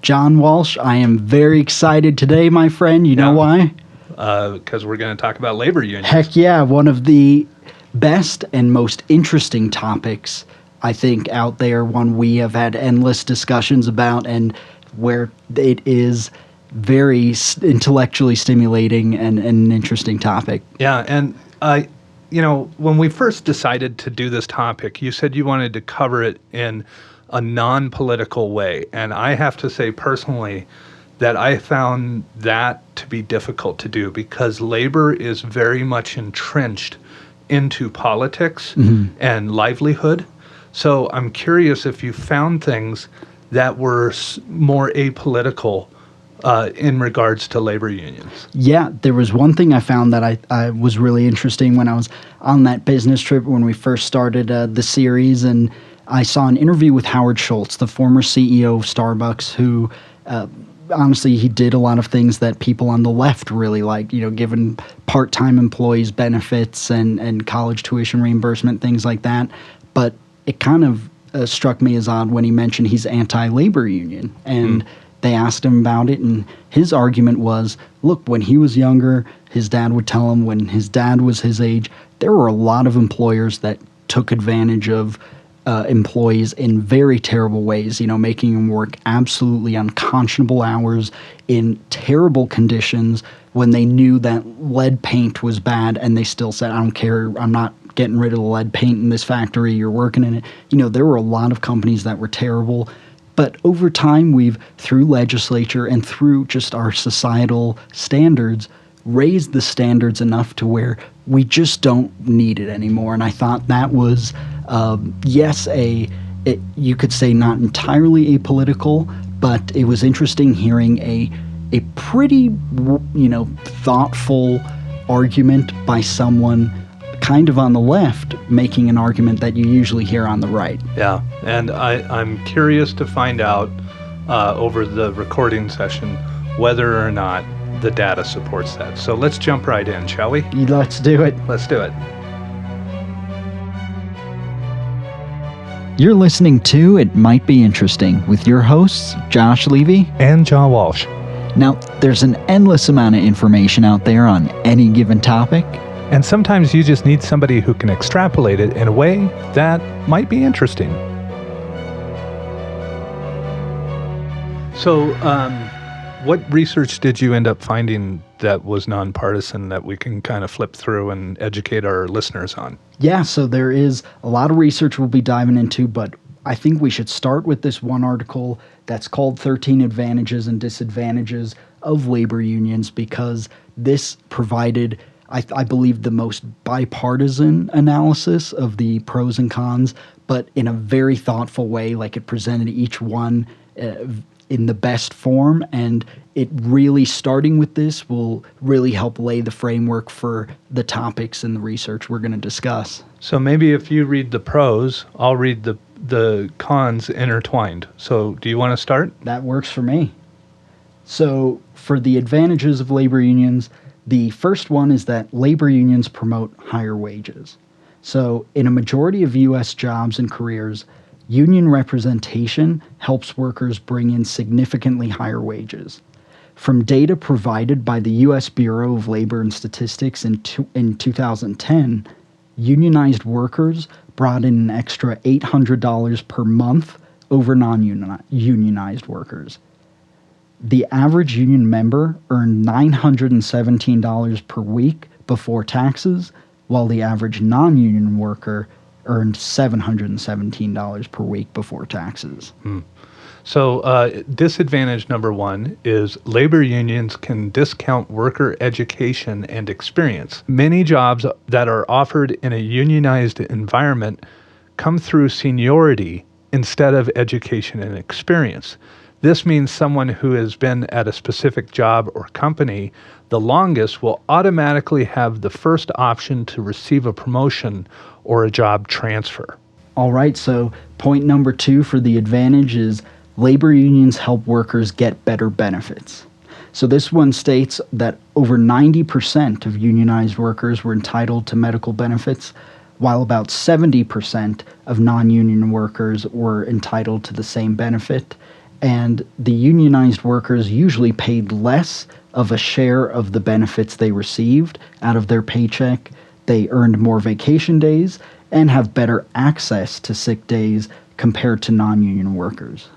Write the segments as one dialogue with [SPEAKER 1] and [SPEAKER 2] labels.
[SPEAKER 1] John Walsh, I am very excited today, my friend. You know why?
[SPEAKER 2] Because we're going to talk about labor unions.
[SPEAKER 1] Heck yeah, one of the best and most interesting topics, I think, out there, one we have had endless discussions about, and where it is very intellectually stimulating and an interesting topic.
[SPEAKER 2] Yeah, and when we first decided to do this topic, you said you wanted to cover it in a non-political way. And I have to say personally that I found that to be difficult to do because labor is very much entrenched into politics and livelihood. So I'm curious if you found things that were more apolitical in regards to labor unions.
[SPEAKER 1] Yeah, there was one thing I found that I was really interesting when I was on that business trip when we first started the series, and I saw an interview with Howard Schultz, the former CEO of Starbucks, who honestly, he did a lot of things that people on the left really like, giving part-time employees benefits and college tuition reimbursement, things like that. But it kind of struck me as odd when he mentioned he's anti-labor union. And they asked him about it, and his argument was, look, when he was younger, his dad would tell him when his dad was his age, there were a lot of employers that took advantage of employees in very terrible ways, making them work absolutely unconscionable hours in terrible conditions when they knew that lead paint was bad, and they still said, I don't care, I'm not getting rid of the lead paint in this factory, you're working in it. There were a lot of companies that were terrible. But over time, we've, through legislature and through just our societal standards, raised the standards enough to where we just don't need it anymore. And I thought that was, you could say not entirely apolitical, but it was interesting hearing a pretty, thoughtful argument by someone kind of on the left making an argument that you usually hear on the right.
[SPEAKER 2] Yeah, and I'm curious to find out over the recording session whether or not the data supports that. So let's jump right in, shall we?
[SPEAKER 1] Let's do it.
[SPEAKER 2] Let's do it.
[SPEAKER 1] You're listening to It Might Be Interesting with your hosts, Josh Levy
[SPEAKER 2] and John Walsh.
[SPEAKER 1] Now, there's an endless amount of information out there on any given topic.
[SPEAKER 2] And sometimes you just need somebody who can extrapolate it in a way that might be interesting. So, what research did you end up finding that was nonpartisan that we can kind of flip through and educate our listeners on?
[SPEAKER 1] Yeah, so there is a lot of research we'll be diving into, but I think we should start with this one article that's called 13 Advantages and Disadvantages of Labor Unions, because this provided, I believe, the most bipartisan analysis of the pros and cons, but in a very thoughtful way. Like, it presented each one in the best form, and it really, starting with this, will really help lay the framework for the topics and the research we're going to discuss.
[SPEAKER 2] So maybe if you read the pros, I'll read the cons intertwined. So do you want to start?
[SPEAKER 1] That works for me. So for the advantages of labor unions, the first one is that labor unions promote higher wages. So in a majority of U.S. jobs and careers, union representation helps workers bring in significantly higher wages. From data provided by the U.S. Bureau of Labor and Statistics in 2010, unionized workers brought in an extra $800 per month over non-unionized workers. The average union member earned $917 per week before taxes, while the average non-union worker earned $717 per week before taxes.
[SPEAKER 2] So disadvantage number one is labor unions can discount worker education and experience. Many jobs that are offered in a unionized environment come through seniority instead of education and experience. This means someone who has been at a specific job or company the longest will automatically have the first option to receive a promotion or a job transfer.
[SPEAKER 1] All right, so point number two for the advantage is labor unions help workers get better benefits. So this one states that over 90% of unionized workers were entitled to medical benefits, while about 70% of non-union workers were entitled to the same benefit. And the unionized workers usually paid less of a share of the benefits they received out of their paycheck. They earned more vacation days and have better access to sick days compared to non-union workers.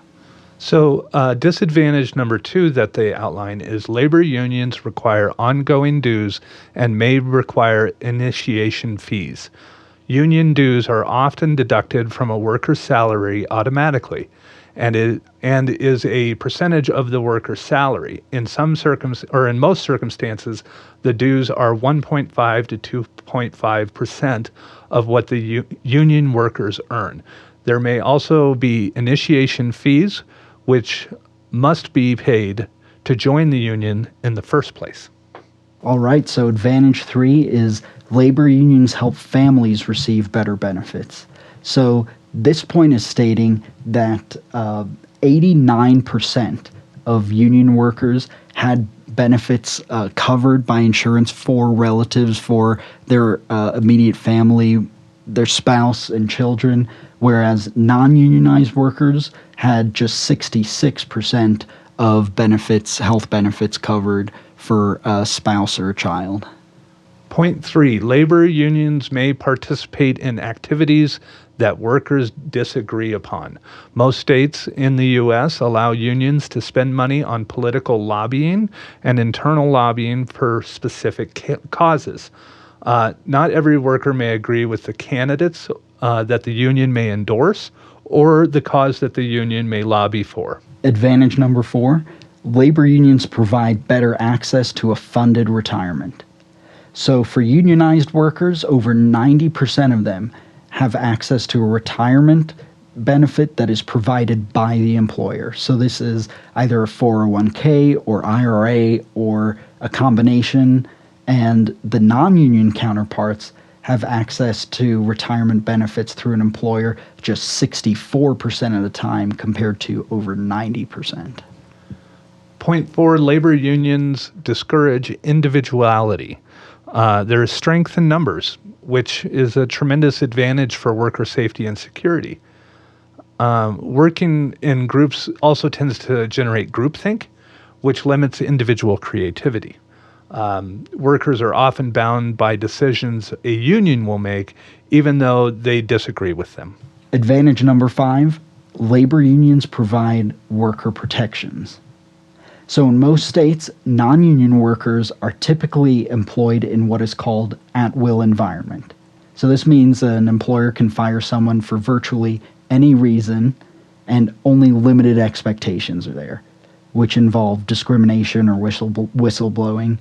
[SPEAKER 2] So, disadvantage number 2 that they outline is labor unions require ongoing dues and may require initiation fees. Union dues are often deducted from a worker's salary automatically and is a percentage of the worker's salary. In in most circumstances, the dues are 1.5 to 2.5% of what the union workers earn. There may also be initiation fees, which must be paid to join the union in the first place.
[SPEAKER 1] All right, so advantage 3 is labor unions help families receive better benefits. So this point is stating that 89% of union workers had benefits covered by insurance for relatives, for their immediate family, their spouse and children, whereas non-unionized workers had just 66% of benefits, health benefits covered for a spouse or a child.
[SPEAKER 2] Point 3, labor unions may participate in activities that workers disagree upon. Most states in the U.S. allow unions to spend money on political lobbying and internal lobbying for specific causes. Not every worker may agree with the candidates that the union may endorse or the cause that the union may lobby for.
[SPEAKER 1] Advantage number 4, labor unions provide better access to a funded retirement. So for unionized workers, over 90% of them have access to a retirement benefit that is provided by the employer. So this is either a 401k or IRA or a combination, and the non-union counterparts have access to retirement benefits through an employer just 64% of the time compared to over 90%.
[SPEAKER 2] Point 4, labor unions discourage individuality. There is strength in numbers, which is a tremendous advantage for worker safety and security. Working in groups also tends to generate groupthink, which limits individual creativity. Workers are often bound by decisions a union will make, even though they disagree with them.
[SPEAKER 1] Advantage number 5, labor unions provide worker protections. So in most states, non-union workers are typically employed in what is called at-will environment. So this means an employer can fire someone for virtually any reason, and only limited expectations are there, which involve discrimination or whistleblowing.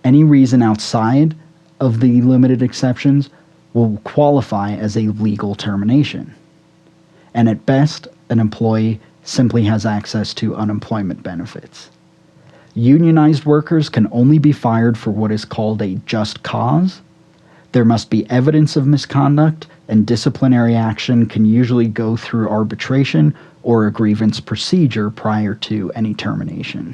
[SPEAKER 1] Any reason outside of the limited exceptions will qualify as a legal termination. And at best, an employee simply has access to unemployment benefits. Unionized workers can only be fired for what is called a just cause. There must be evidence of misconduct, and disciplinary action can usually go through arbitration or a grievance procedure prior to any termination.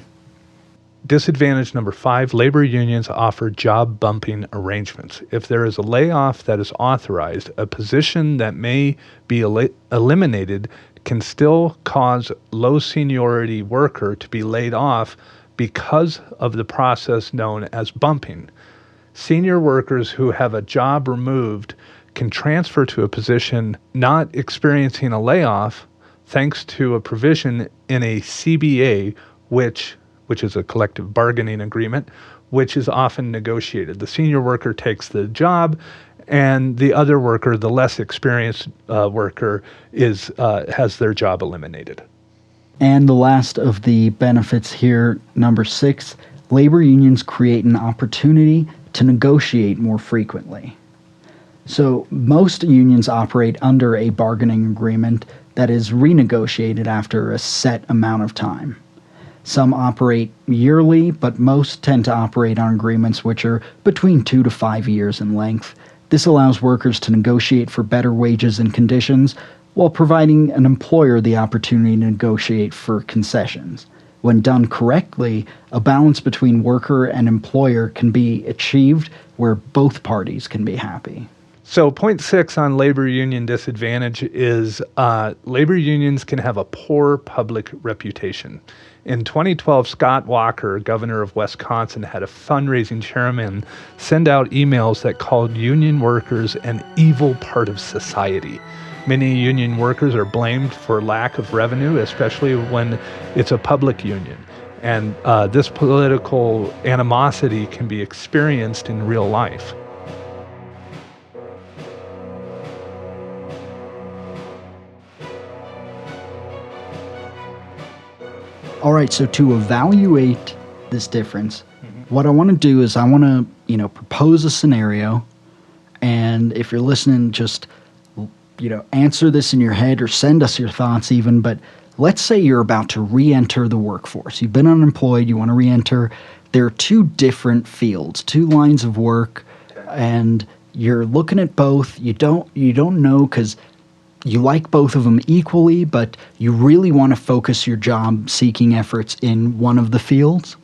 [SPEAKER 2] Disadvantage number 5, labor unions offer job bumping arrangements. If there is a layoff that is authorized, a position that may be eliminated can still cause low seniority worker to be laid off because of the process known as bumping. Senior workers who have a job removed can transfer to a position not experiencing a layoff thanks to a provision in a CBA, which is a collective bargaining agreement, which is often negotiated. The senior worker takes the job, and the other worker, the less experienced worker, has their job eliminated.
[SPEAKER 1] And the last of the benefits here, number 6, labor unions create an opportunity to negotiate more frequently. So most unions operate under a bargaining agreement that is renegotiated after a set amount of time. Some operate yearly, but most tend to operate on agreements which are between 2 to 5 years in length. This allows workers to negotiate for better wages and conditions while providing an employer the opportunity to negotiate for concessions. When done correctly, a balance between worker and employer can be achieved where both parties can be happy.
[SPEAKER 2] So, point six on labor union disadvantage is labor unions can have a poor public reputation. In 2012, Scott Walker, governor of Wisconsin, had a fundraising chairman send out emails that called union workers an evil part of society. Many union workers are blamed for lack of revenue, especially when it's a public union. And this political animosity can be experienced in real life.
[SPEAKER 1] All right, so to evaluate this difference, what I want to do is I want to, propose a scenario, and if you're listening, just, answer this in your head or send us your thoughts even, but let's say you're about to re-enter the workforce. You've been unemployed, you want to re-enter. There are two different fields, two lines of work, and you're looking at both. You don't know because you like both of them equally, but you really want to focus your job seeking efforts in one of the fields.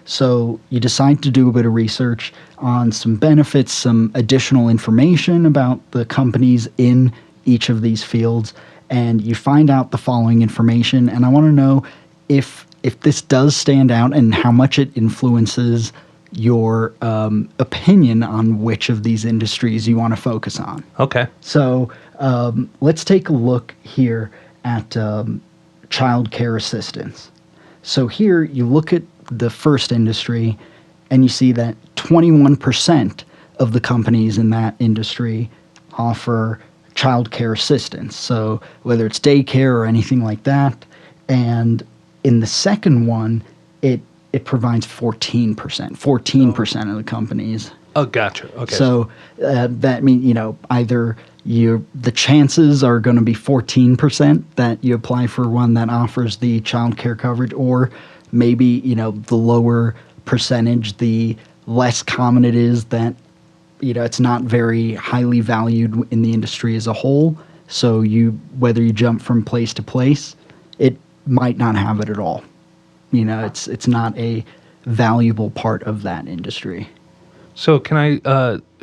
[SPEAKER 1] So you decide to do a bit of research on some benefits, some additional information about the companies in each of these fields, and you find out the following information. And I want to know if this does stand out and how much it influences your opinion on which of these industries you want to focus on.
[SPEAKER 2] Okay.
[SPEAKER 1] So let's take a look here at child care assistance. So here you look at the first industry and you see that 21% of the companies in that industry offer child care assistance. So whether it's daycare or anything like that. And in the second one, it provides 14%. 14% of the companies.
[SPEAKER 2] Oh, gotcha. Okay.
[SPEAKER 1] So that means, either the chances are going to be 14% that you apply for one that offers the child care coverage, or maybe, the lower percentage, the less common it is that, it's not very highly valued in the industry as a whole. So whether you jump from place to place, it might not have it at all. It's not a valuable part of that industry.
[SPEAKER 2] So can I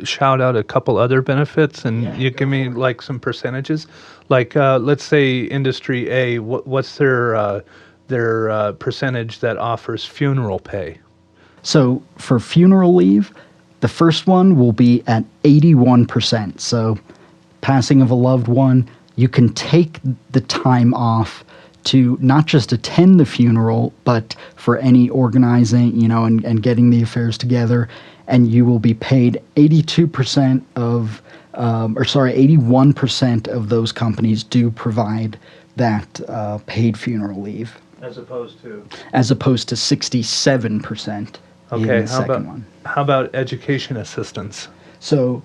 [SPEAKER 2] shout out a couple other benefits, and you give me like some percentages? Like let's say industry A, what's their percentage that offers funeral pay?
[SPEAKER 1] So for funeral leave, the first one will be at 81%. So passing of a loved one, you can take the time off to not just attend the funeral, but for any organizing, and getting the affairs together. And you will be paid 81% of those companies do provide that paid funeral leave.
[SPEAKER 2] As opposed to?
[SPEAKER 1] As opposed to 67% in the second one.
[SPEAKER 2] How about education assistance?
[SPEAKER 1] So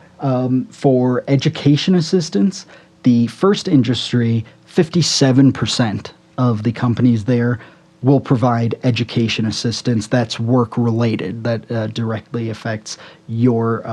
[SPEAKER 1] for education assistance, the first industry, 57% of the companies there will provide education assistance that's work-related, that directly affects your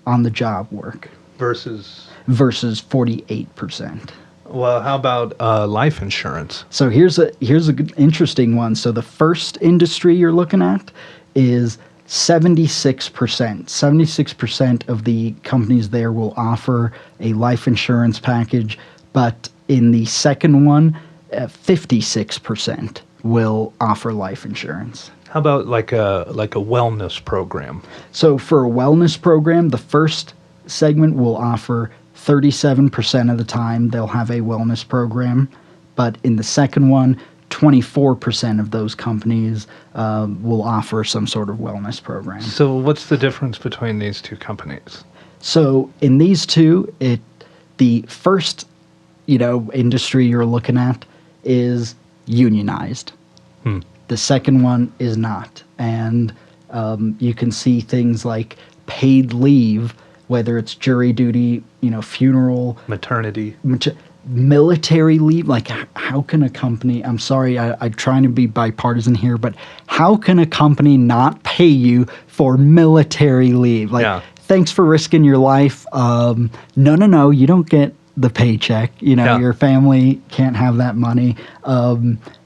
[SPEAKER 1] on-the-job work.
[SPEAKER 2] Versus
[SPEAKER 1] 48%.
[SPEAKER 2] Well, how about life insurance?
[SPEAKER 1] So here's a good, interesting one. So the first industry you're looking at is 76%. 76% of the companies there will offer a life insurance package, but in the second one, 56% will offer life insurance.
[SPEAKER 2] How about like a wellness program?
[SPEAKER 1] So for a wellness program, the first segment will offer 37% of the time they'll have a wellness program, but in the second one, 24% of those companies will offer some sort of wellness program.
[SPEAKER 2] So what's the difference between these two companies?
[SPEAKER 1] So in these two, the first industry you're looking at is unionized. The second one is not. And you can see things like paid leave, whether it's jury duty, funeral,
[SPEAKER 2] maternity,
[SPEAKER 1] military leave. Like, how can a company, I'm sorry, I'm trying to be bipartisan here, but how can a company not pay you for military leave? Like, thanks for risking your life. No, you don't get the paycheck. Your family can't have that money.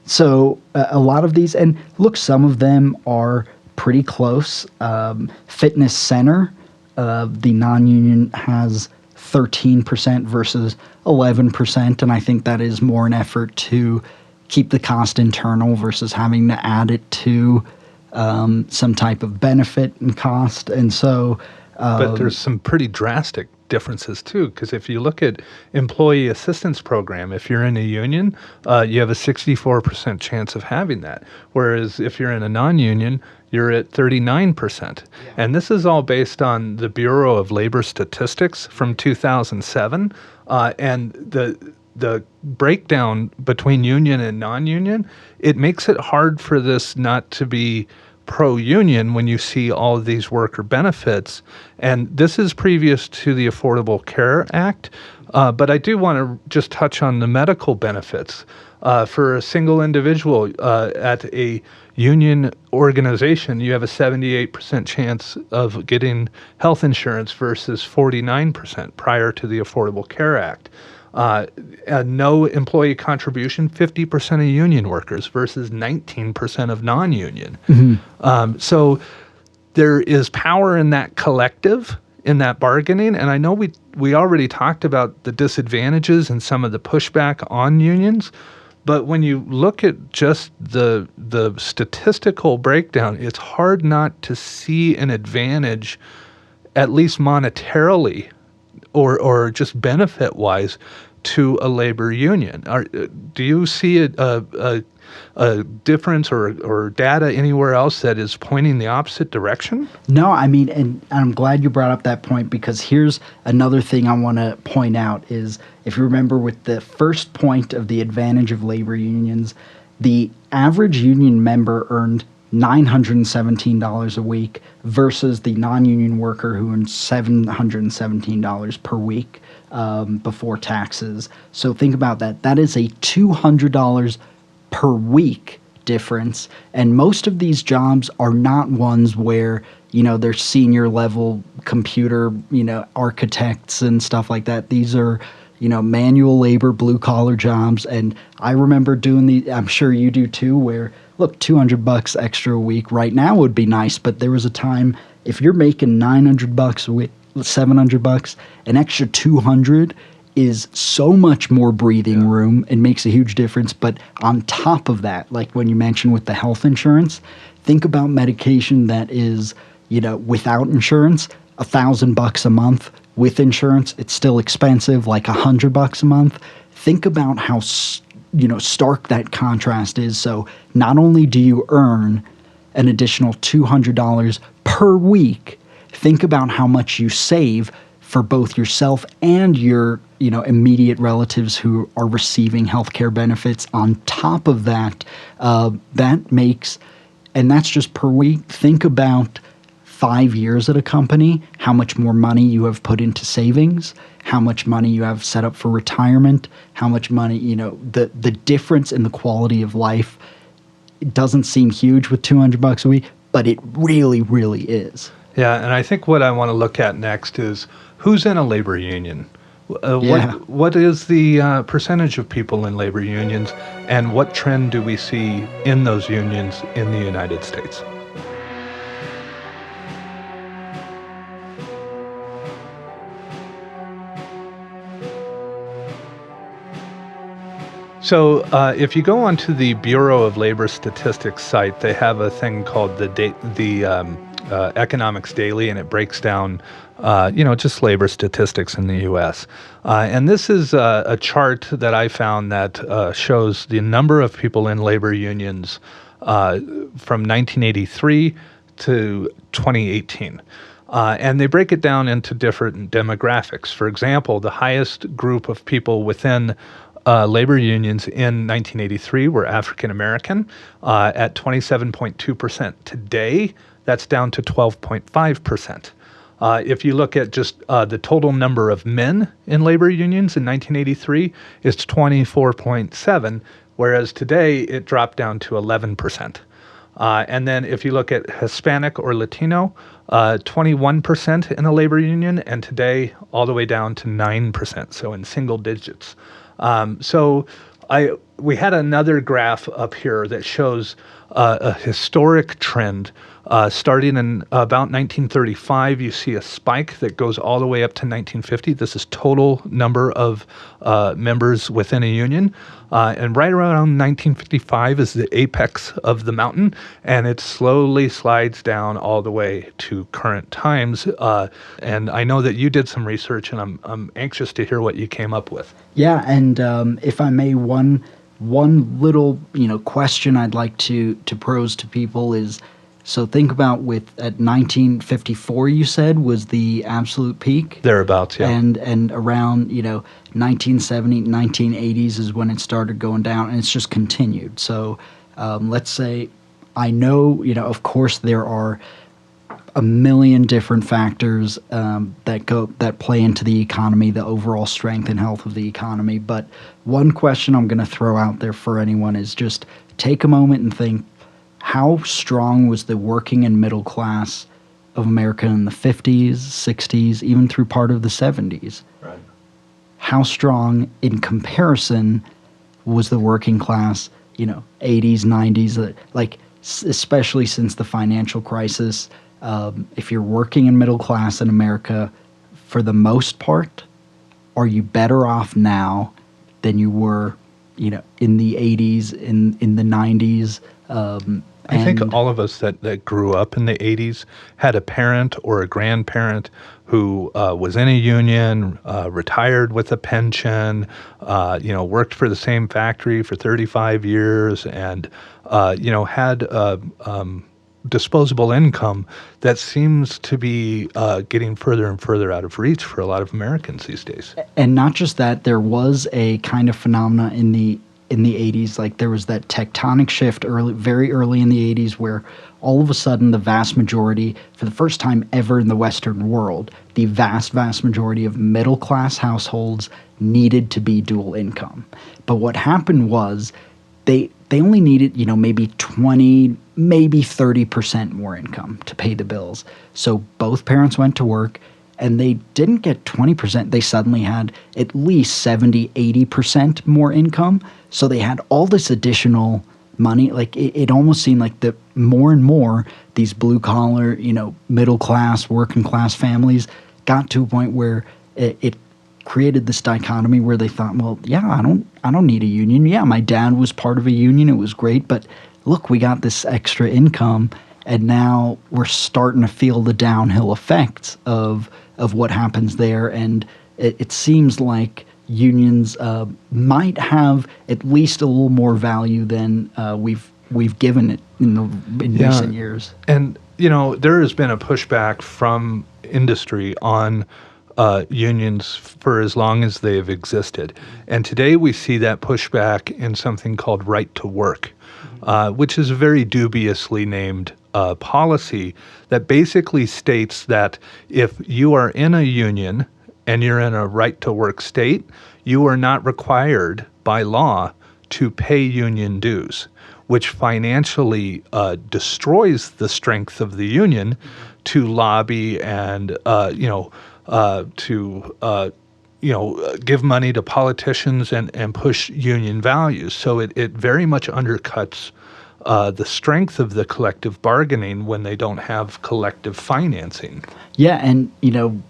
[SPEAKER 1] So a lot of these, and look, some of them are pretty close. Fitness Center, the non-union, has 13% versus 11%. And I think that is more an effort to keep the cost internal versus having to add it to some type of benefit and cost. And so,
[SPEAKER 2] but there's some pretty drastic differences too, because if you look at employee assistance program, if you're in a union, you have a 64% chance of having that. Whereas if you're in a non-union, you're at 39%. Yeah. And this is all based on the Bureau of Labor Statistics from 2007. And the breakdown between union and non-union, it makes it hard for this not to be pro-union when you see all of these worker benefits. And this is previous to the Affordable Care Act. But I do want to just touch on the medical benefits. For a single individual at a union organization, you have a 78% chance of getting health insurance versus 49% prior to the Affordable Care Act. No employee contribution, 50% of union workers versus 19% of non-union. Mm-hmm. So there is power in that collective, in that bargaining. And I know we already talked about the disadvantages and some of the pushback on unions. But when you look at just the statistical breakdown, it's hard not to see an advantage, at least monetarily, or just benefit-wise, to a labor union. Do you see a difference or data anywhere else that is pointing the opposite direction?
[SPEAKER 1] No, I mean, and I'm glad you brought up that point, because here's another thing I want to point out is, if you remember with the first point of the advantage of labor unions, the average union member earned $917 a week versus the non-union worker who earned $717 per week before taxes. So think about that. That is a $200 per week difference. And most of these jobs are not ones where, they're senior level computer, architects and stuff like that. These are, manual labor, blue collar jobs. And I remember doing I'm sure you do too, where look, $200 extra a week right now would be nice. But there was a time, if you're making $900 a week, $700, an extra 200 is so much more breathing room and makes a huge difference. But on top of that, like when you mentioned with the health insurance, think about medication that is, without insurance, $1,000 a month. With insurance, it's still expensive, like $100 a month. Think about how, stark that contrast is. So not only do you earn an additional $200 per week, think about how much you save for both yourself and your, immediate relatives who are receiving healthcare benefits. On top of that, that makes, and that's just per week. Think about 5 years at a company, how much more money you have put into savings, how much money you have set up for retirement, how much money, the difference in the quality of life. It doesn't seem huge with $200 a week, but it really, really is.
[SPEAKER 2] Yeah, and I think what I want to look at next is who's in a labor union. What is the percentage of people in labor unions, and what trend do we see in those unions in the United States? So if you go onto the Bureau of Labor Statistics site, they have a thing called the Economics Daily, and it breaks down, just labor statistics in the U.S. And this is a chart that I found that shows the number of people in labor unions from 1983 to 2018. And they break it down into different demographics. For example, the highest group of people within labor unions in 1983 were African American at 27.2%. Today, that's down to 12.5%. If you look at just the total number of men in labor unions in 1983, it's 24.7, whereas today it dropped down to 11%. And then if you look at Hispanic or Latino, 21% in a labor union, and today all the way down to 9%, so in single digits. So we had another graph up here that shows a historic trend. Starting in about 1935, you see a spike that goes all the way up to 1950. This is total number of members within a union. And right around 1955 is the apex of the mountain, and it slowly slides down all the way to current times. And I know that you did some research, and I'm anxious to hear what you came up with.
[SPEAKER 1] Yeah, and if I may, one little question I'd like to pose to people is, so think about at 1954 you said was the absolute peak.
[SPEAKER 2] Thereabouts, yeah.
[SPEAKER 1] And around 1970, 1980s is when it started going down, and it's just continued. So let's say, I know of course there are a million different factors that play into the economy, the overall strength and health of the economy. But one question I'm going to throw out there for anyone is just take a moment and think, how strong was the working and middle class of America in the 50s, 60s, even through part of the 70s?
[SPEAKER 2] Right.
[SPEAKER 1] How strong in comparison was the working class, 80s, 90s, especially since the financial crisis? If you're working in middle class in America, for the most part, are you better off now than you were, in the 80s, in the 90s?
[SPEAKER 2] I think all of us that grew up in the 80s had a parent or a grandparent who was in a union, retired with a pension, worked for the same factory for 35 years, and had disposable income that seems to be getting further and further out of reach for a lot of Americans these days.
[SPEAKER 1] And not just that, there was a kind of phenomena in the 80s, like there was that tectonic shift very early in the 80s where all of a sudden the vast majority, for the first time ever in the Western world, the vast majority of middle class households needed to be dual income. But what happened was they only needed, maybe 20, maybe 30% more income to pay the bills. So both parents went to work, and they didn't get 20%. They suddenly had at least 70, 80% more income. So they had all this additional money. Like it almost seemed like the more and more these blue collar, middle class, working class families got to a point where it created this dichotomy where they thought, well, yeah, I don't need a union. Yeah, my dad was part of a union. It was great. But look, we got this extra income, and now we're starting to feel the downhill effects of what happens there. And it seems like unions might have at least a little more value than we've given it in recent years.
[SPEAKER 2] And there has been a pushback from industry on unions for as long as they have existed. And today we see that pushback in something called right to work, which is a very dubiously named policy that basically states that if you are in a union and you're in a right to work state, you are not required by law to pay union dues, which financially destroys the strength of the union to lobby and give money to politicians and push union values. So it very much undercuts the strength of the collective bargaining when they don't have collective financing.
[SPEAKER 1] Yeah, and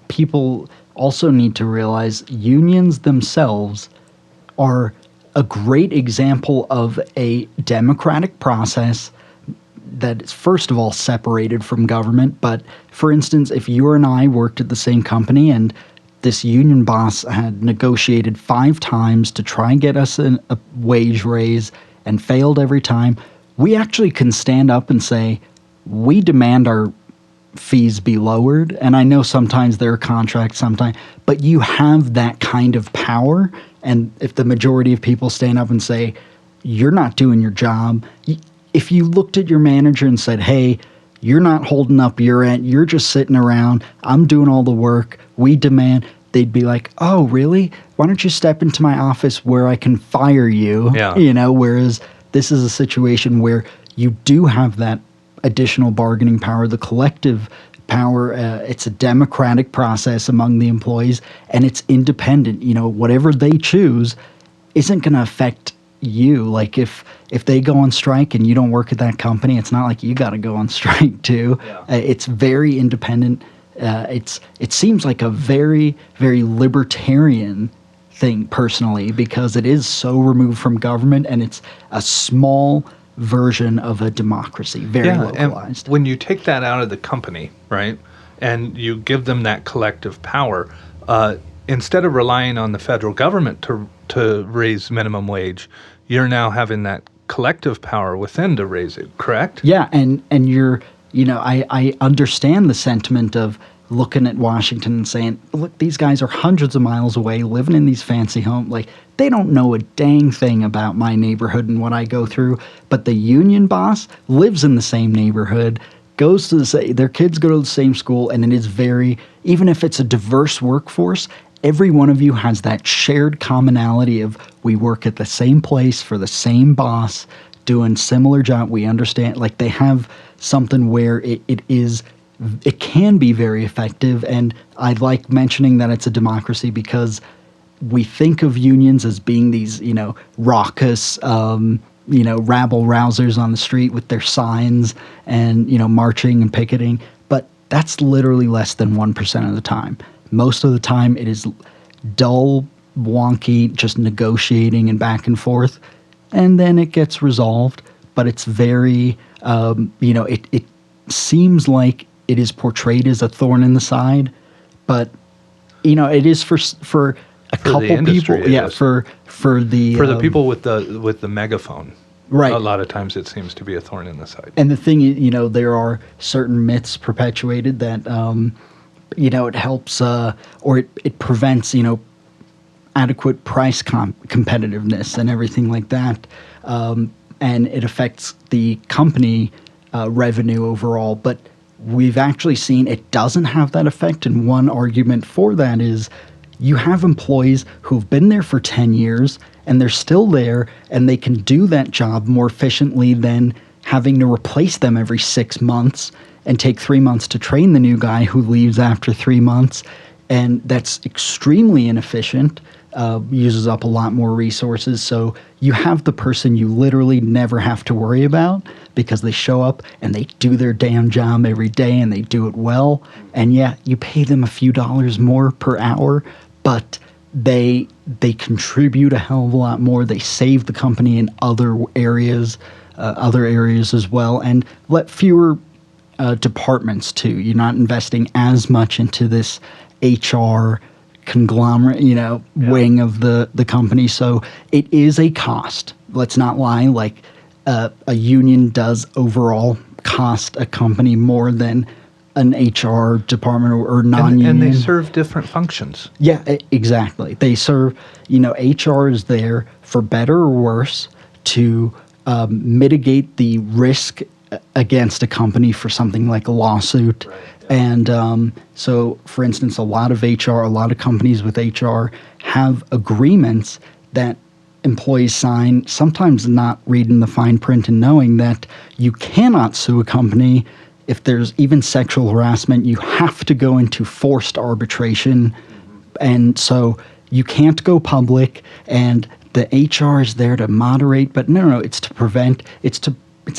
[SPEAKER 1] people also need to realize unions themselves are a great example of a democratic process that is, first of all, separated from government. But for instance, if you and I worked at the same company and this union boss had negotiated 5 times to try and get us a wage raise and failed every time, we actually can stand up and say, we demand our fees be lowered. And I know sometimes there are contracts, but you have that kind of power. And if the majority of people stand up and say, you're not doing your job, if you looked at your manager and said, hey, you're not holding up your end, you're just sitting around, I'm doing all the work, we demand, they'd be like, oh, really? Why don't you step into my office where I can fire you?
[SPEAKER 2] Yeah.
[SPEAKER 1] Whereas this is a situation where you do have that additional bargaining power, the collective power. It's a democratic process among the employees, and it's independent. Whatever they choose isn't going to affect you. Like if they go on strike and you don't work at that company, it's not like you got to go on strike too.
[SPEAKER 2] Yeah.
[SPEAKER 1] It's very independent. It seems like a very, very libertarian thing personally, because it is so removed from government and it's a small version of a democracy, very localized.
[SPEAKER 2] And when you take that out of the company, right, and you give them that collective power, instead of relying on the federal government to raise minimum wage, you're now having that collective power within to raise it, correct?
[SPEAKER 1] Yeah, and you're, I understand the sentiment of looking at Washington and saying, look, these guys are hundreds of miles away, living in these fancy homes. Like, they don't know a dang thing about my neighborhood and what I go through. But the union boss lives in the same neighborhood, goes to their kids go to the same school, and it is very, even if it's a diverse workforce, every one of you has that shared commonality of we work at the same place for the same boss, doing similar job. We understand, like, they have something where it can be very effective. And I like mentioning that it's a democracy because we think of unions as being these, raucous, rabble-rousers on the street with their signs and, marching and picketing. But that's literally less than 1% of the time. Most of the time it is dull, wonky, just negotiating and back and forth. And then it gets resolved. But it's very, it seems like it is portrayed as a thorn in the side, but it is for a couple people. Yeah, for the
[SPEAKER 2] people with the megaphone.
[SPEAKER 1] Right.
[SPEAKER 2] A lot of times it seems to be a thorn in the side.
[SPEAKER 1] And the thing, there are certain myths perpetuated that it helps or it prevents adequate price competitiveness and everything like that, and it affects the company revenue overall, but we've actually seen it doesn't have that effect, and one argument for that is you have employees who've been there for 10 years, and they're still there, and they can do that job more efficiently than having to replace them every 6 months and take 3 months to train the new guy who leaves after 3 months, and that's extremely inefficient, uses up a lot more resources. So you have the person you literally never have to worry about because they show up and they do their damn job every day and they do it well. And yeah, you pay them a few dollars more per hour, but they contribute a hell of a lot more. They save the company in other areas as well, and let fewer departments too. You're not investing as much into this HR conglomerate, wing of the company. So it is a cost. Let's not lie. Like a union does overall cost a company more than an HR department or non-union.
[SPEAKER 2] And they serve different functions.
[SPEAKER 1] Yeah, exactly. They serve, HR is there for better or worse to mitigate the risk against a company for something like a lawsuit. Right. And so, for instance, a lot of companies with HR have agreements that employees sign, sometimes not reading the fine print and knowing that you cannot sue a company if there's even sexual harassment. You have to go into forced arbitration. And so you can't go public, and the HR is there to moderate, but no, it's to prevent, it's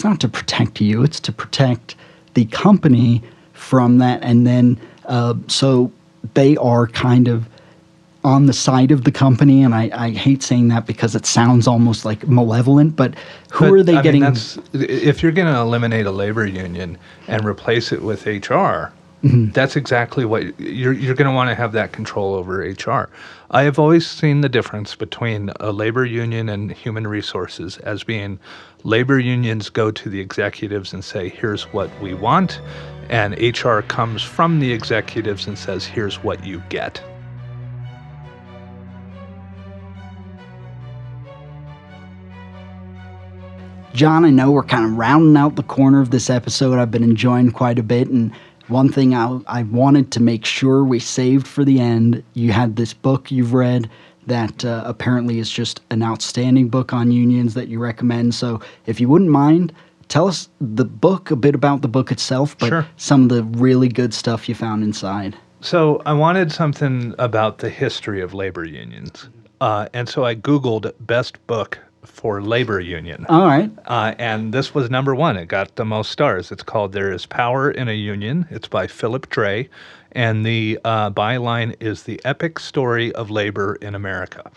[SPEAKER 1] not to protect you, it's to protect the company from that. And then so they are kind of on the side of the company, and I hate saying that because it sounds almost like malevolent, but are they getting?
[SPEAKER 2] If you're going to eliminate a labor union and replace it with HR, that's exactly what you're going to want to have that control over HR. I have always seen the difference between a labor union and human resources as being labor unions go to the executives and say, here's what we want, and HR comes from the executives and says, here's what you get.
[SPEAKER 1] John, I know we're kind of rounding out the corner of this episode. I've been enjoying quite a bit, and one thing I wanted to make sure we saved for the end, you had this book you've read that apparently is just an outstanding book on unions that you recommend. So if you wouldn't mind, tell us a bit about the book itself, but
[SPEAKER 2] Sure.
[SPEAKER 1] Some of the really good stuff you found inside.
[SPEAKER 2] So I wanted something about the history of labor unions. And so I Googled best book for labor union.
[SPEAKER 1] All right.
[SPEAKER 2] And this was number one. It got the most stars. It's called There Is Power in a Union. It's by Philip Dre. And the byline is The Epic Story of Labor in America.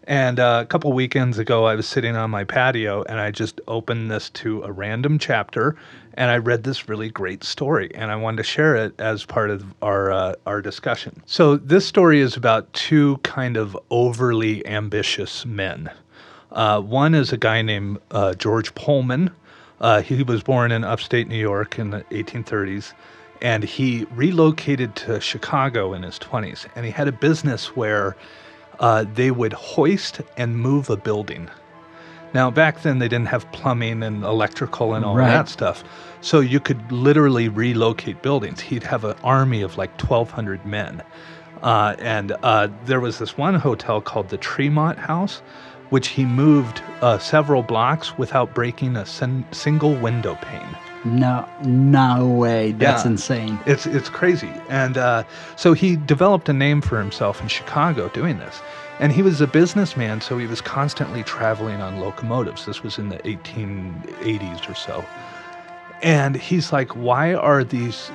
[SPEAKER 2] And a couple weekends ago, I was sitting on my patio and I just opened this to a random chapter and I read this really great story and I wanted to share it as part of our discussion. So this story is about two kind of overly ambitious men. One is a guy named George Pullman. He was born in upstate New York in the 1830s. And he relocated to Chicago in his 20s. And he had a business where they would hoist and move a building. Now, back then, they didn't have plumbing and electrical and all that stuff. So you could literally relocate buildings. He'd have an army of like 1,200 men. And there was this one hotel called the Tremont House, which he moved several blocks without breaking a single window pane.
[SPEAKER 1] No way. That's insane.
[SPEAKER 2] It's crazy. And so he developed a name for himself in Chicago doing this. And he was a businessman, so he was constantly traveling on locomotives. This was in the 1880s or so. And he's like, why are these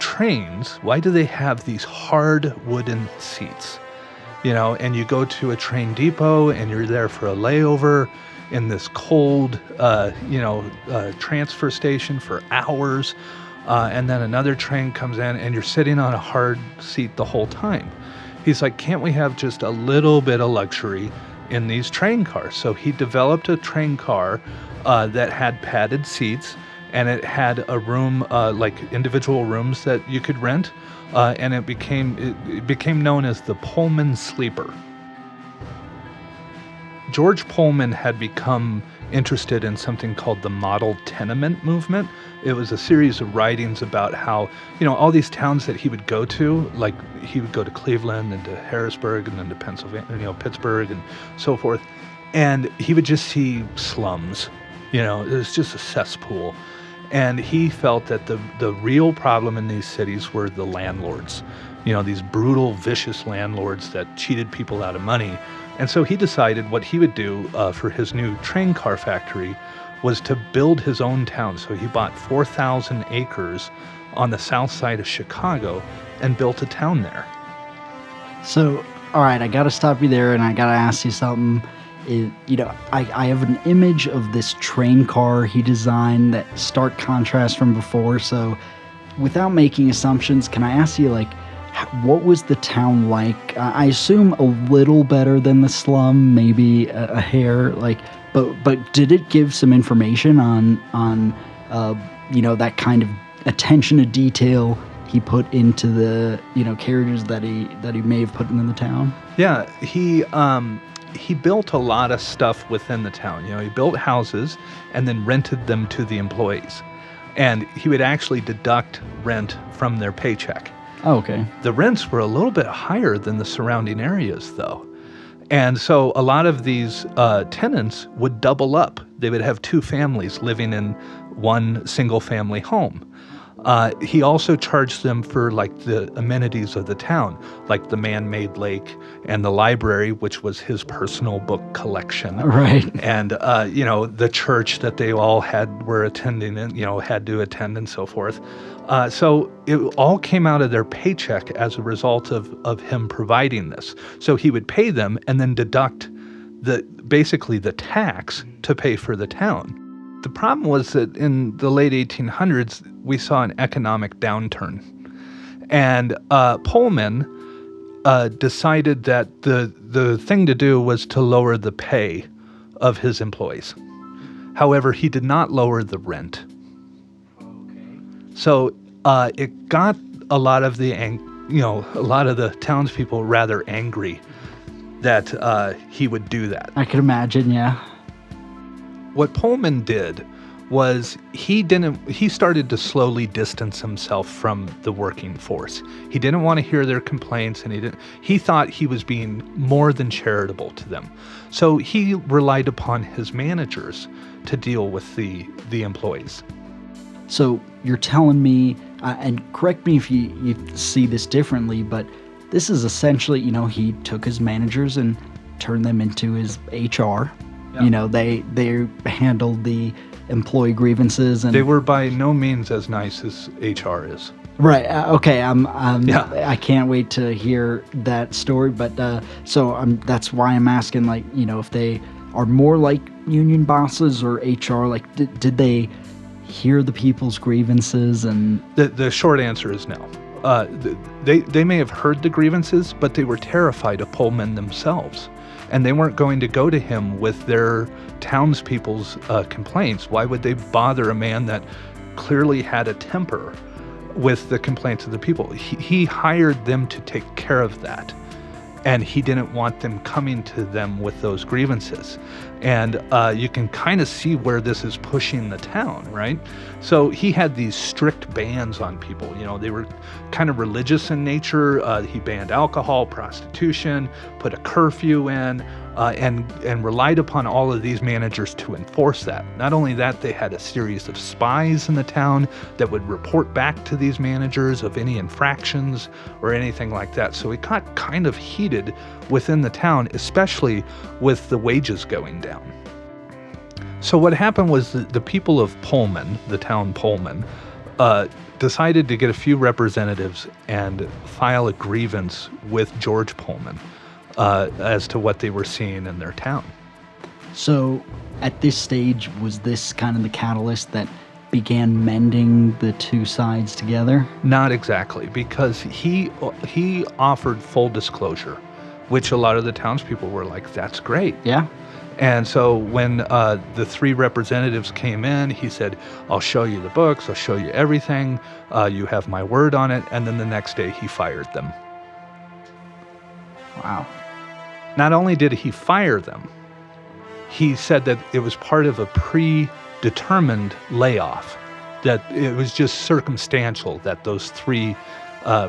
[SPEAKER 2] trains, why do they have these hard wooden seats? You know, and you go to a train depot and you're there for a layover in this cold, transfer station for hours. And then another train comes in and you're sitting on a hard seat the whole time. He's like, can't we have just a little bit of luxury in these train cars? So he developed a train car that had padded seats and it had a room, like individual rooms that you could rent. And it became known as the Pullman Sleeper. George Pullman had become interested in something called the model tenement movement. It was a series of writings about how, all these towns that he would go to, like he would go to Cleveland and to Harrisburg and then to Pennsylvania, Pittsburgh and so forth. And he would just see slums, it was just a cesspool. And he felt that the real problem in these cities were the landlords, these brutal, vicious landlords that cheated people out of money. And so he decided what he would do for his new train car factory was to build his own town. So he bought 4,000 acres on the south side of Chicago and built a town there.
[SPEAKER 1] So, all right, I got to stop you there and I got to ask you something. I have an image of this train car he designed that stark contrast from before. So without making assumptions, can I ask you, what was the town like? I assume a little better than the slum, maybe a hair, but did it give some information on that kind of attention to detail he put into the, carriages that he may have put into the town?
[SPEAKER 2] Yeah, he built a lot of stuff within the town. He built houses and then rented them to the employees. And he would actually deduct rent from their paycheck.
[SPEAKER 1] Oh, okay.
[SPEAKER 2] The rents were a little bit higher than the surrounding areas, though. And so a lot of these tenants would double up. They would have two families living in one single-family home. He also charged them for the amenities of the town, like the man-made lake and the library, which was his personal book collection.
[SPEAKER 1] Right.
[SPEAKER 2] And, the church that they all were attending and, had to attend and so forth. So it all came out of their paycheck as a result of him providing this. So he would pay them and then deduct basically the tax to pay for the town. The problem was that in the late 1800s, we saw an economic downturn. And Pullman decided that the thing to do was to lower the pay of his employees. However, he did not lower the rent. So it got a lot of the townspeople rather angry that he would do that.
[SPEAKER 1] I can imagine, yeah.
[SPEAKER 2] What Pullman did was he started to slowly distance himself from the working force. He didn't want to hear their complaints, and he thought he was being more than charitable to them. So he relied upon his managers to deal with the employees.
[SPEAKER 1] So you're telling me, and correct me if you see this differently, but this is essentially, he took his managers and turned them into his HR, You know, they handled the employee grievances, and
[SPEAKER 2] They were by no means as nice as HR is.
[SPEAKER 1] right. Okay.
[SPEAKER 2] Yeah.
[SPEAKER 1] I can't wait to hear that story. But that's why I'm asking. Like, you know, if they are more like union bosses or HR. Like, did they hear the people's grievances? And
[SPEAKER 2] The short answer is no. They may have heard the grievances, but they were terrified of Pullman themselves. And they weren't going to go to him with their townspeople's complaints. Why would they bother a man that clearly had a temper with the complaints of the people? He hired them to take care of that. And he didn't want them coming to them with those grievances. And you can kind of see where this is pushing the town, right? So he had these strict bans on people. You know, they were kind of religious in nature. He banned alcohol, prostitution, put a curfew in, and relied upon all of these managers to enforce that. Not only that, they had a series of spies in the town that would report back to these managers of any infractions or anything like that. So it got kind of heated within the town, especially with the wages going down. So what happened was the people of Pullman, the town Pullman, decided to get a few representatives and file a grievance with George Pullman as to what they were seeing in their town.
[SPEAKER 1] so at this stage, was this kind of the catalyst that began mending the two sides together?
[SPEAKER 2] Not exactly, because he offered full disclosure, which a lot of the townspeople were like, that's great.
[SPEAKER 1] Yeah.
[SPEAKER 2] And so when the three representatives came in, he said, I'll show you the books, I'll show you everything, you have my word on it, and then the next day he fired them.
[SPEAKER 1] Wow.
[SPEAKER 2] Not only did he fire them, he said that it was part of a predetermined layoff, that it was just circumstantial that those three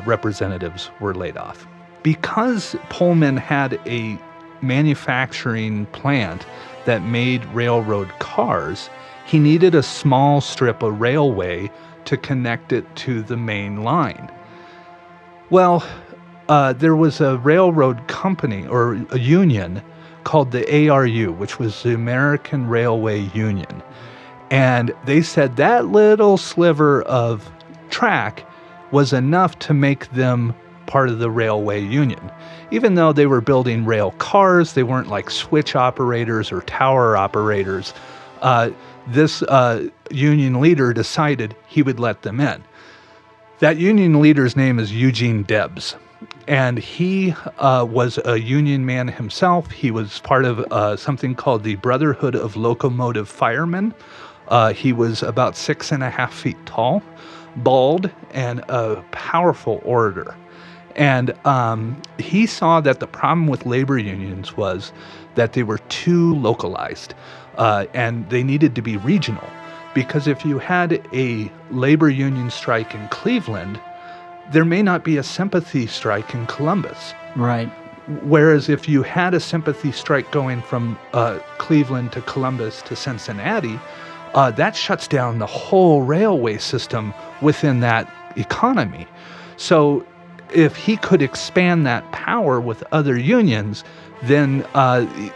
[SPEAKER 2] representatives were laid off. Because Pullman had a manufacturing plant that made railroad cars, he needed a small strip of railway to connect it to the main line. Well, there was a railroad company or a union called the ARU, which was the American Railway Union. And they said that little sliver of track was enough to make them part of the railway union. Even though they were building rail cars, they weren't like switch operators or tower operators. This union leader decided he would let them in. That union leader's name is Eugene Debs. And he was a union man himself. He was part of something called the Brotherhood of Locomotive Firemen. He was about 6.5 feet tall, bald, and a powerful orator. And he saw that the problem with labor unions was that they were too localized, and they needed to be regional. Because if you had a labor union strike in Cleveland, there may not be a sympathy strike in Columbus.
[SPEAKER 1] Right.
[SPEAKER 2] Whereas if you had a sympathy strike going from Cleveland to Columbus to Cincinnati, that shuts down the whole railway system within that economy. So if he could expand that power with other unions, then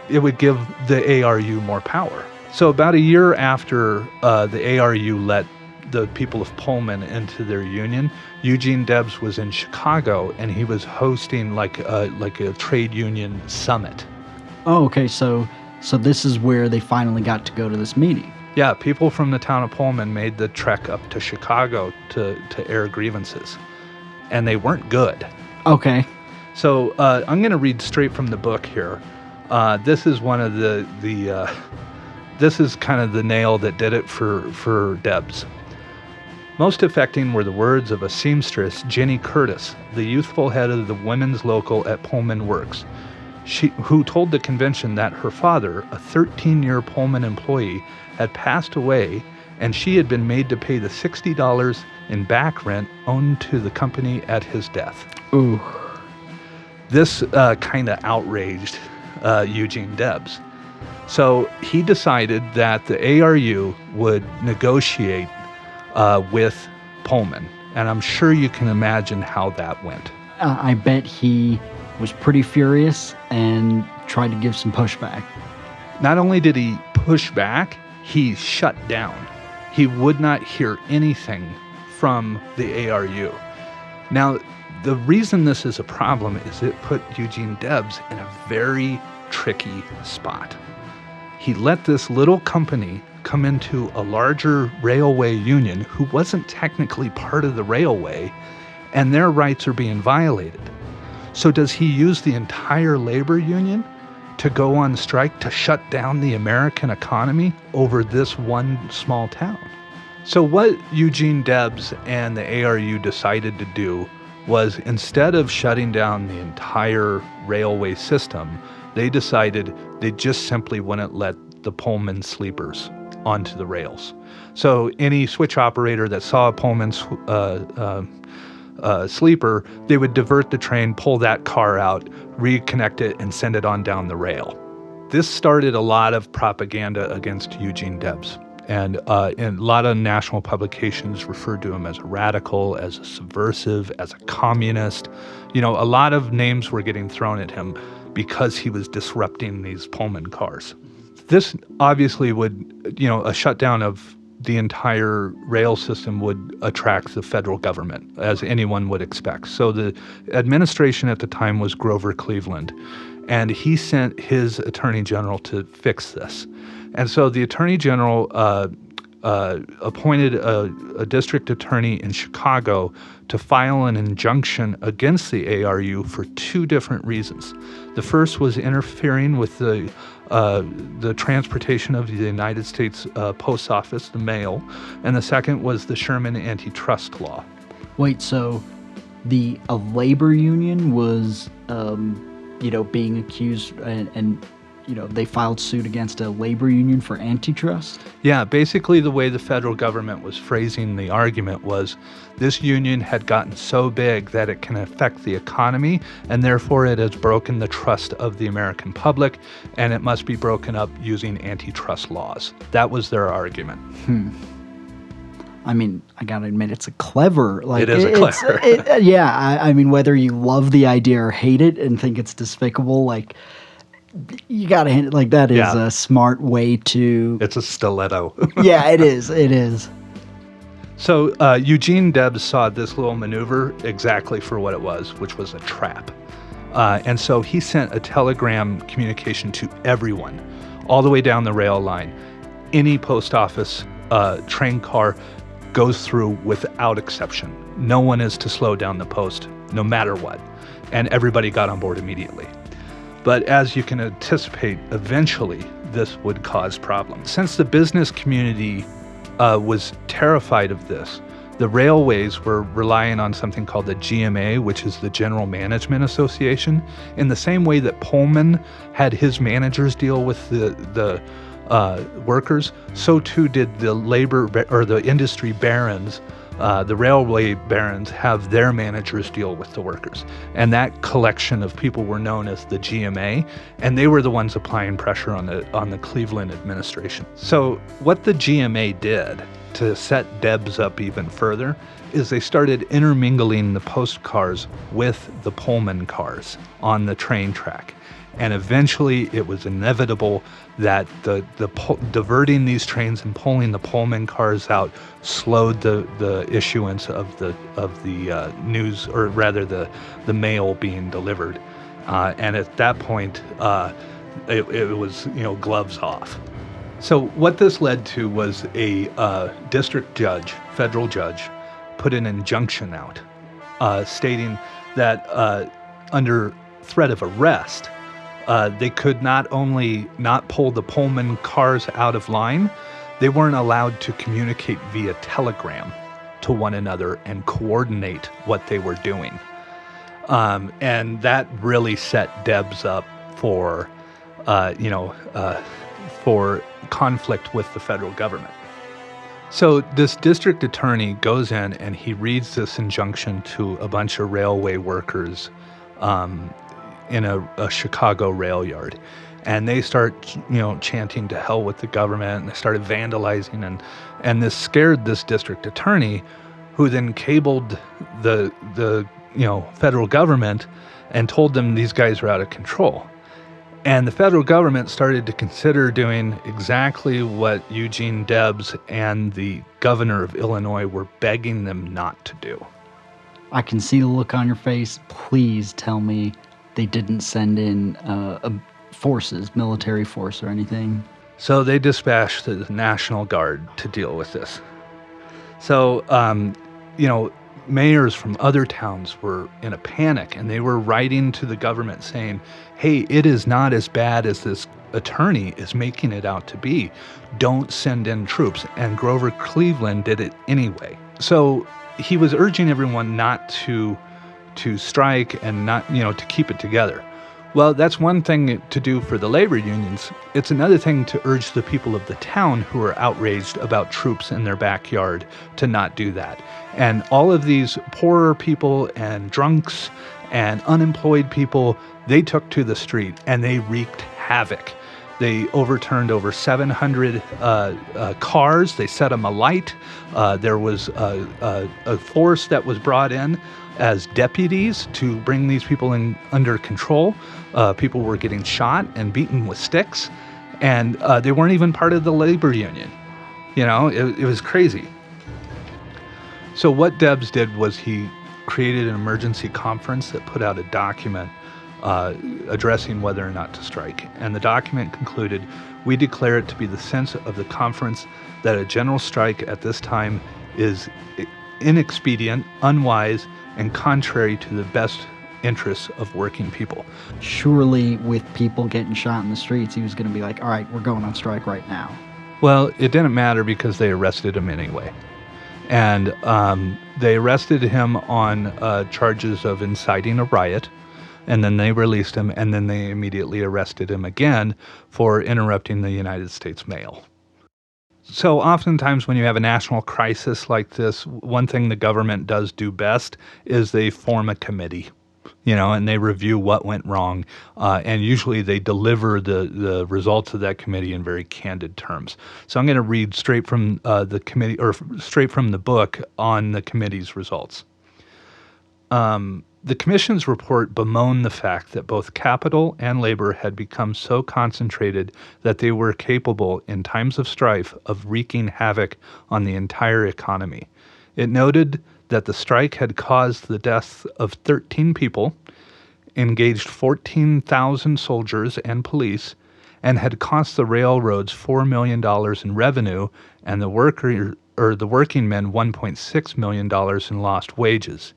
[SPEAKER 2] it would give the ARU more power. So about a year after the ARU let the people of Pullman into their union, Eugene Debs was in Chicago, and he was hosting like a trade union summit.
[SPEAKER 1] Oh, okay. So this is where they finally got to go to this meeting.
[SPEAKER 2] Yeah, people from the town of Pullman made the trek up to Chicago to air grievances, and they weren't good.
[SPEAKER 1] Okay.
[SPEAKER 2] So I'm going to read straight from the book here. This is one of this is kind of the nail that did it for Debs. Most affecting were the words of a seamstress, Jenny Curtis, the youthful head of the women's local at Pullman Works, who told the convention that her father, a 13-year Pullman employee, had passed away, and she had been made to pay the $60 in back rent owed to the company at his death.
[SPEAKER 1] Ooh.
[SPEAKER 2] This kind of outraged Eugene Debs. So he decided that the ARU would negotiate with Pullman. And I'm sure you can imagine how that went.
[SPEAKER 1] I bet he was pretty furious and tried to give some pushback.
[SPEAKER 2] Not only did he push back, he shut down. He would not hear anything from the ARU. Now, the reason this is a problem is it put Eugene Debs in a very tricky spot. He let this little company come into a larger railway union who wasn't technically part of the railway, and their rights are being violated. So does he use the entire labor union to go on strike to shut down the American economy over this one small town? So what Eugene Debs and the ARU decided to do was, instead of shutting down the entire railway system, they decided they just simply wouldn't let the Pullman sleepers onto the rails. So any switch operator that saw a Pullman sleeper, they would divert the train, pull that car out, reconnect it, and send it on down the rail. This started a lot of propaganda against Eugene Debs. And a lot of national publications referred to him as a radical, as a subversive, as a communist. A lot of names were getting thrown at him because he was disrupting these Pullman cars. This obviously would, a shutdown of the entire rail system would attract the federal government, as anyone would expect. So the administration at the time was Grover Cleveland, and he sent his attorney general to fix this. And so the attorney general appointed a district attorney in Chicago to file an injunction against the ARU for two different reasons. The first was interfering with the transportation of the United States Post Office, the mail, and the second was the Sherman antitrust law.
[SPEAKER 1] Wait, so a labor union was, being accused and they filed suit against a labor union for antitrust?
[SPEAKER 2] Yeah, basically the way the federal government was phrasing the argument was this union had gotten so big that it can affect the economy, and therefore it has broken the trust of the American public, and it must be broken up using antitrust laws. That was their argument.
[SPEAKER 1] I mean, I gotta admit, it's a clever.
[SPEAKER 2] It is a clever.
[SPEAKER 1] I mean, whether you love the idea or hate it and think it's despicable, you gotta hint it, that is a smart way to.
[SPEAKER 2] It's a stiletto.
[SPEAKER 1] Yeah, it is. It is.
[SPEAKER 2] So Eugene Debs saw this little maneuver exactly for what it was, which was a trap. And so he sent a telegram communication to everyone, all the way down the rail line. Any post office train car goes through without exception. No one is to slow down the post, no matter what. And everybody got on board immediately. But as you can anticipate, eventually this would cause problems. Since the business community was terrified of this, the railways were relying on something called the GMA, which is the General Management Association. In the same way that Pullman had his managers deal with the workers, so too did the the industry barons. The railway barons have their managers deal with the workers. And that collection of people were known as the GMA, and they were the ones applying pressure on the Cleveland administration. So what the GMA did to set Debs up even further is they started intermingling the post cars with the Pullman cars on the train track. And eventually it was inevitable that the diverting these trains and pulling the Pullman cars out slowed the issuance of the news, or rather the mail being delivered. And at that point, it was gloves off. So what this led to was a district judge, federal judge, put an injunction out stating that under threat of arrest, they could not only not pull the Pullman cars out of line, they weren't allowed to communicate via telegram to one another and coordinate what they were doing. And that really set Debs up for conflict with the federal government. So this district attorney goes in and he reads this injunction to a bunch of railway workers in a Chicago rail yard. And they start, chanting to hell with the government, and they started vandalizing, and this scared this district attorney, who then cabled the federal government and told them these guys are out of control. And the federal government started to consider doing exactly what Eugene Debs and the governor of Illinois were begging them not to do.
[SPEAKER 1] I can see the look on your face. Please tell me they didn't send in forces, military force or anything.
[SPEAKER 2] So they dispatched the National Guard to deal with this. So, mayors from other towns were in a panic, and they were writing to the government saying, hey, it is not as bad as this attorney is making it out to be. Don't send in troops. And Grover Cleveland did it anyway. So he was urging everyone not to strike and not, to keep it together. Well, that's one thing to do for the labor unions. It's another thing to urge the people of the town who are outraged about troops in their backyard to not do that. And all of these poorer people and drunks and unemployed people, they took to the street and they wreaked havoc. They overturned over 700 cars. They set them alight. There was a force that was brought in as deputies to bring these people in under control. People were getting shot and beaten with sticks, and they weren't even part of the labor union. It was crazy. So what Debs did was he created an emergency conference that put out a document addressing whether or not to strike. And the document concluded, we declare it to be the sense of the conference that a general strike at this time is inexpedient, unwise, and contrary to the best interests of working people.
[SPEAKER 1] Surely with people getting shot in the streets, he was going to be like, all right, we're going on strike right now.
[SPEAKER 2] Well, it didn't matter because they arrested him anyway. And they arrested him on charges of inciting a riot, and then they released him, and then they immediately arrested him again for interrupting the United States mail. So oftentimes when you have a national crisis like this, one thing the government does do best is they form a committee, and they review what went wrong, and usually they deliver the results of that committee in very candid terms. So I'm going to read straight from the committee, or straight from the book on the committee's results. The Commission's report bemoaned the fact that both capital and labor had become so concentrated that they were capable, in times of strife, of wreaking havoc on the entire economy. It noted that the strike had caused the deaths of 13 people, engaged 14,000 soldiers and police, and had cost the railroads $4 million in revenue and the working men $1.6 million in lost wages.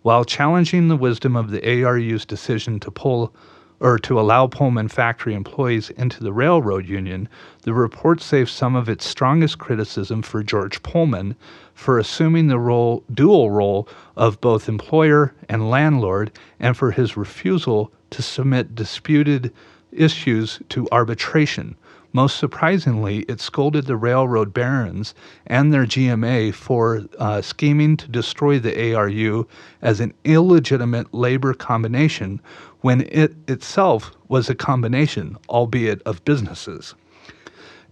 [SPEAKER 2] While challenging the wisdom of the ARU's decision to allow Pullman factory employees into the railroad union, the report saved some of its strongest criticism for George Pullman for assuming the dual role of both employer and landlord, and for his refusal to submit disputed issues to arbitration. Most surprisingly, it scolded the railroad barons and their GMA for scheming to destroy the ARU as an illegitimate labor combination when it itself was a combination, albeit of businesses.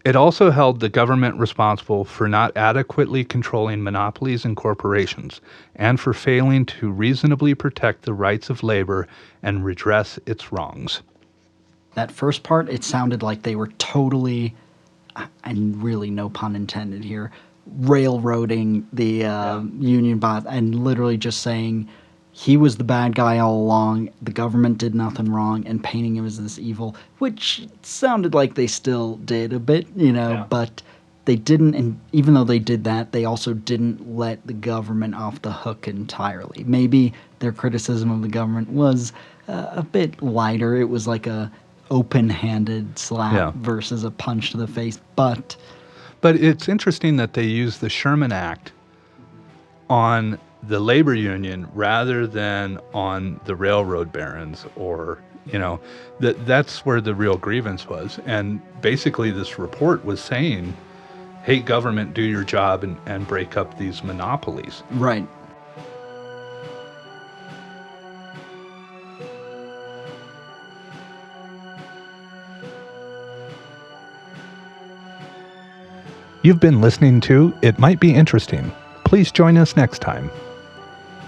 [SPEAKER 2] It also held the government responsible for not adequately controlling monopolies and corporations, and for failing to reasonably protect the rights of labor and redress its wrongs.
[SPEAKER 1] That first part, it sounded like they were totally, and really no pun intended here, railroading the union boss and literally just saying he was the bad guy all along, the government did nothing wrong, and painting him as this evil, which sounded like they still did a bit, but they didn't, and even though they did that, they also didn't let the government off the hook entirely. Maybe their criticism of the government was a bit lighter. It was like a open-handed slap versus a punch to the face, but
[SPEAKER 2] it's interesting that they use the Sherman Act on the labor union rather than on the railroad barons, or that's where the real grievance was. And basically this report was saying, hey, government, do your job and break up these monopolies.
[SPEAKER 1] Right.
[SPEAKER 2] You've been listening to It Might Be Interesting. Please join us next time.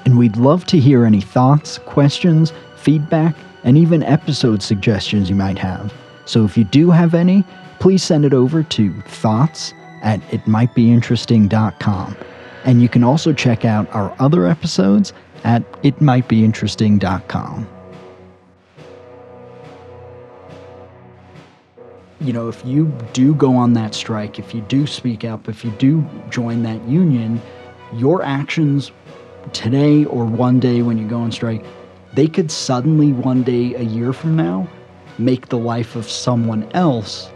[SPEAKER 1] And we'd love to hear any thoughts, questions, feedback, and even episode suggestions you might have. So if you do have any, please send it over to thoughts@itmightbeinteresting.com. And you can also check out our other episodes at itmightbeinteresting.com. You know, if you do go on that strike, if you do speak up, if you do join that union, your actions today or one day when you go on strike, they could suddenly one day a year from now make the life of someone else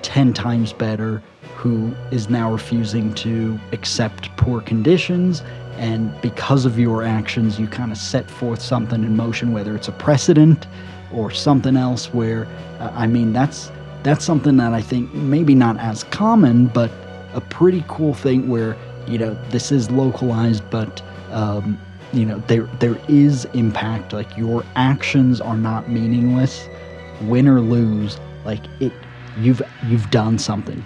[SPEAKER 1] 10 times better who is now refusing to accept poor conditions. And because of your actions, you kind of set forth something in motion, whether it's a precedent or something else where, that's something that I think maybe not as common, but a pretty cool thing where, this is localized, but, there is impact. Like, your actions are not meaningless, win or lose. Like, you've done something.